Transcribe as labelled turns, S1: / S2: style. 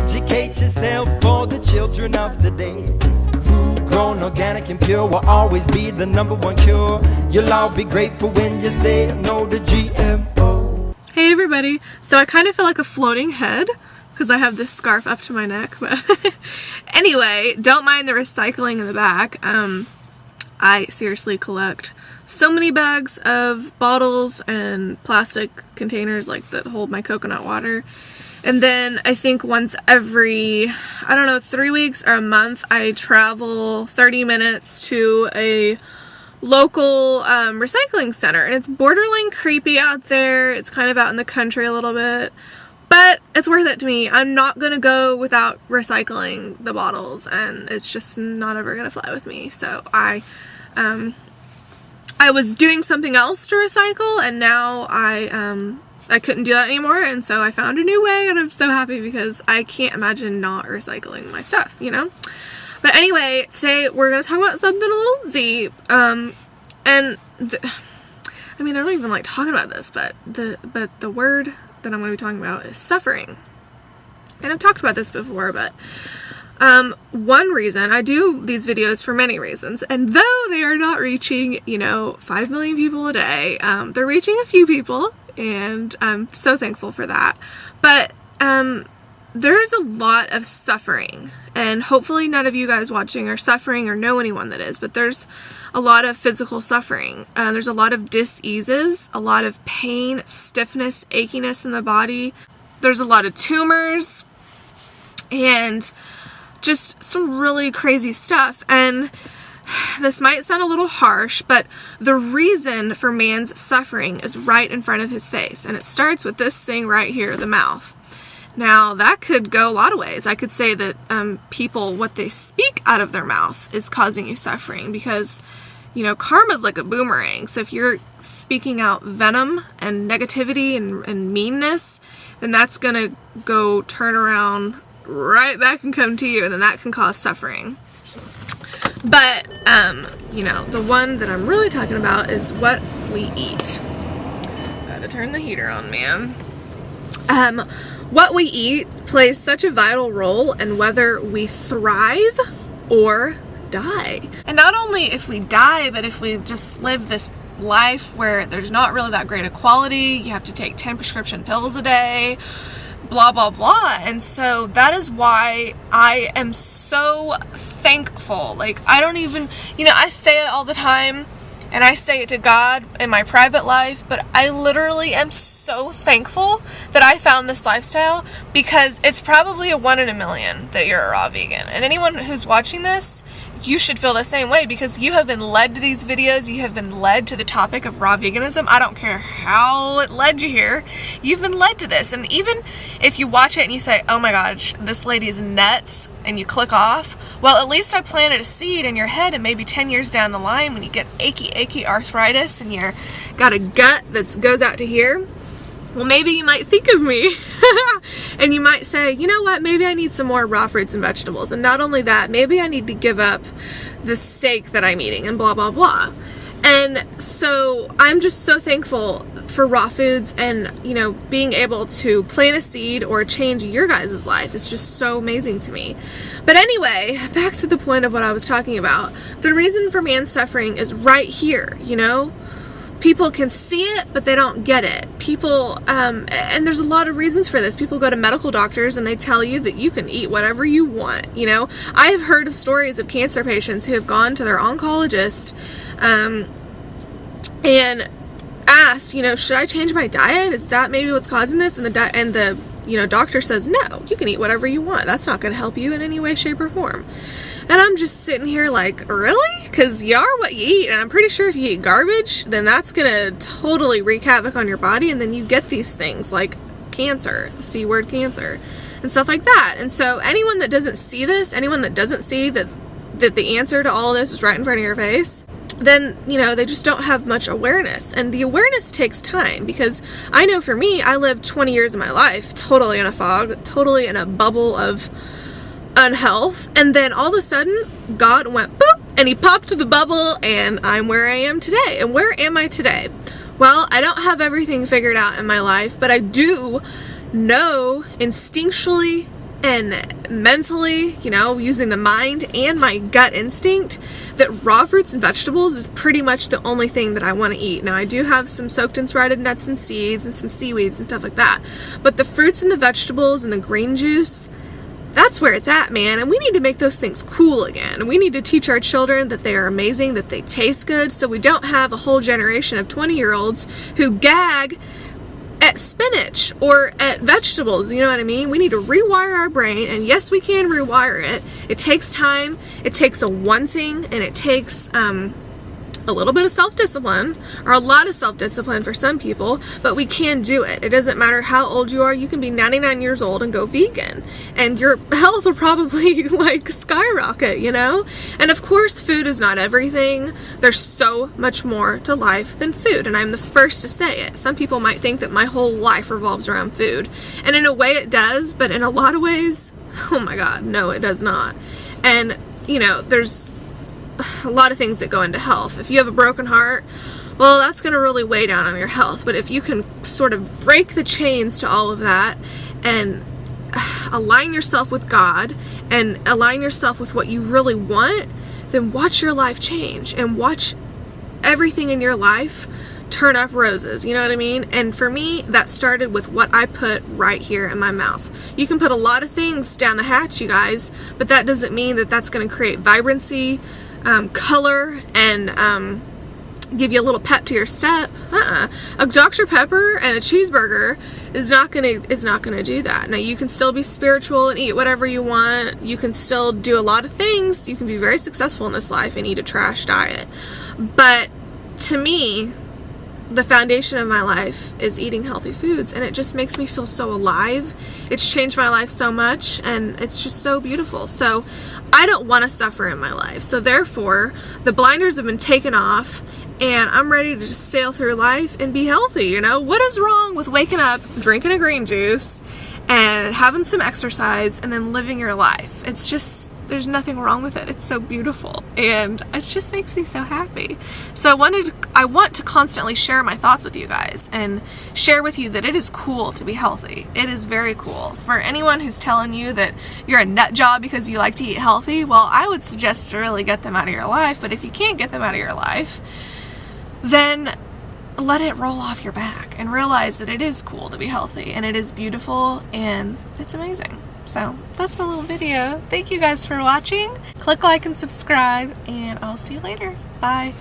S1: Educate yourself for the children of today. Food grown organic and pure will always be the #1 cure. You'll all be grateful when you say no to GMO.
S2: Hey everybody, so I kind of feel like a floating head because I have this scarf up to my neck, but anyway, don't mind the recycling in the back. I seriously collect so many bags of bottles and plastic containers like that hold my coconut water. And then I think once every, 3 weeks or a month, I travel 30 minutes to a local recycling center. And it's borderline creepy out there. It's kind of out in the country a little bit. But it's worth it to me. I'm not going to go without recycling the bottles. And it's just not ever going to fly with me. So I was doing something else to recycle. And now I couldn't do that anymore, and so I found a new way, and I'm so happy because I can't imagine not recycling my stuff, you know? But anyway, today we're going to talk about something a little deep, I don't even like talking about this, but the word that I'm going to be talking about is suffering. And I've talked about this before, but one reason, I do these videos for many reasons, and though they are not reaching, 5 million people a day, they're reaching a few people, and I'm so thankful for that. But there's a lot of suffering, and hopefully none of you guys watching are suffering or know anyone that is, but there's a lot of physical suffering. There's a lot of diseases, a lot of pain, stiffness, achiness in the body. There's a lot of tumors, and just some really crazy stuff. And this might sound a little harsh, but the reason for man's suffering is right in front of his face, and it starts with this thing right here, the mouth. Now, that could go a lot of ways. I could say that people, what they speak out of their mouth is causing you suffering, because, karma is like a boomerang. So if you're speaking out venom and negativity and meanness, then that's going to go turn around right back and come to you, and then that can cause suffering. But, the one that I'm really talking about is what we eat. Gotta turn the heater on, man. What we eat plays such a vital role in whether we thrive or die. And not only if we die, but if we just live this life where there's not really that great a quality, you have to take 10 prescription pills a day, blah blah blah. And so that is why I am so thankful. Like, I don't even, I say it all the time, and I say it to God in my private life, but I literally am so thankful that I found this lifestyle, because it's probably a 1 in a million that you're a raw vegan. And anyone who's watching this, you should feel the same way, because you have been led to these videos. You have been led to the topic of raw veganism. I don't care how it led you here. You've been led to this. And even if you watch it and you say, oh my gosh, this lady's nuts, and you click off, well, at least I planted a seed in your head, and maybe 10 years down the line when you get achy arthritis and you're got a gut that goes out to here, well, maybe you might think of me and you might say, you know what, maybe I need some more raw fruits and vegetables. And not only that, maybe I need to give up the steak that I'm eating and blah, blah, blah. And so I'm just so thankful for raw foods, and, being able to plant a seed or change your guys' life is just so amazing to me. But anyway, back to the point of what I was talking about. The reason for man's suffering is right here, People can see it, but they don't get it. People, and there's a lot of reasons for this. People go to medical doctors and they tell you that you can eat whatever you want, I have heard of stories of cancer patients who have gone to their oncologist and asked, should I change my diet? Is that maybe what's causing this? And the doctor says, no, you can eat whatever you want. That's not going to help you in any way, shape, or form. And I'm just sitting here like, really? Because you are what you eat, and I'm pretty sure if you eat garbage, then that's going to totally wreak havoc on your body, and then you get these things like cancer, the C word cancer, and stuff like that. And so anyone that doesn't see this, anyone that doesn't see that the answer to all of this is right in front of your face, then, they just don't have much awareness. And the awareness takes time, because I know for me, I lived 20 years of my life totally in a fog, totally in a bubble of unhealth, and then all of a sudden God went boop, and he popped the bubble, and I'm where I am today. And where am I today? Well, I don't have everything figured out in my life, but I do know instinctually and mentally, you know, using the mind and my gut instinct, that raw fruits and vegetables is pretty much the only thing that I want to eat. Now, I do have some soaked and sprouted nuts and seeds and some seaweeds and stuff like that, but the fruits and the vegetables and the green juice, that's where it's at, man. And we need to make those things cool again. We need to teach our children that they are amazing, that they taste good, so we don't have a whole generation of 20-year-olds who gag at spinach or at vegetables. You know what I mean? We need to rewire our brain, and yes, we can rewire it. It takes time, it takes a wanting, and it takes a little bit of self-discipline, or a lot of self-discipline for some people, but we can do it. It doesn't matter how old you are. You can be 99 years old and go vegan, and your health will probably like skyrocket, you know? And of course, food is not everything. There's so much more to life than food, and I'm the first to say it. Some people might think that my whole life revolves around food, and in a way it does, but in a lot of ways, oh my God, no, it does not. And, you know, there's a lot of things that go into health. If you have a broken heart, well, that's going to really weigh down on your health. But if you can sort of break the chains to all of that and align yourself with God and align yourself with what you really want, then watch your life change and watch everything in your life turn up roses. You know what I mean? And for me, that started with what I put right here in my mouth. You can put a lot of things down the hatch, you guys, but that doesn't mean that that's going to create vibrancy, color, and give you a little pep to your step. A Dr. Pepper and a cheeseburger is not gonna do that. Now, you can still be spiritual and eat whatever you want. You can still do a lot of things. You can be very successful in this life and eat a trash diet. But to me, the foundation of my life is eating healthy foods, and it just makes me feel so alive. It's changed my life so much, and it's just so beautiful. So I don't want to suffer in my life. So therefore, the blinders have been taken off, and I'm ready to just sail through life and be healthy. You know, what is wrong with waking up, drinking a green juice, and having some exercise, and then living your life? It's just, there's nothing wrong with it. It's so beautiful, and it just makes me so happy. So I want to constantly share my thoughts with you guys and share with you that it is cool to be healthy. It is very cool. For anyone who's telling you that you're a nut job because you like to eat healthy, well, I would suggest to really get them out of your life. But if you can't get them out of your life, then let it roll off your back and realize that it is cool to be healthy, and it is beautiful, and it's amazing. So that's my little video. Thank you guys for watching. Click like and subscribe, and I'll see you later. Bye.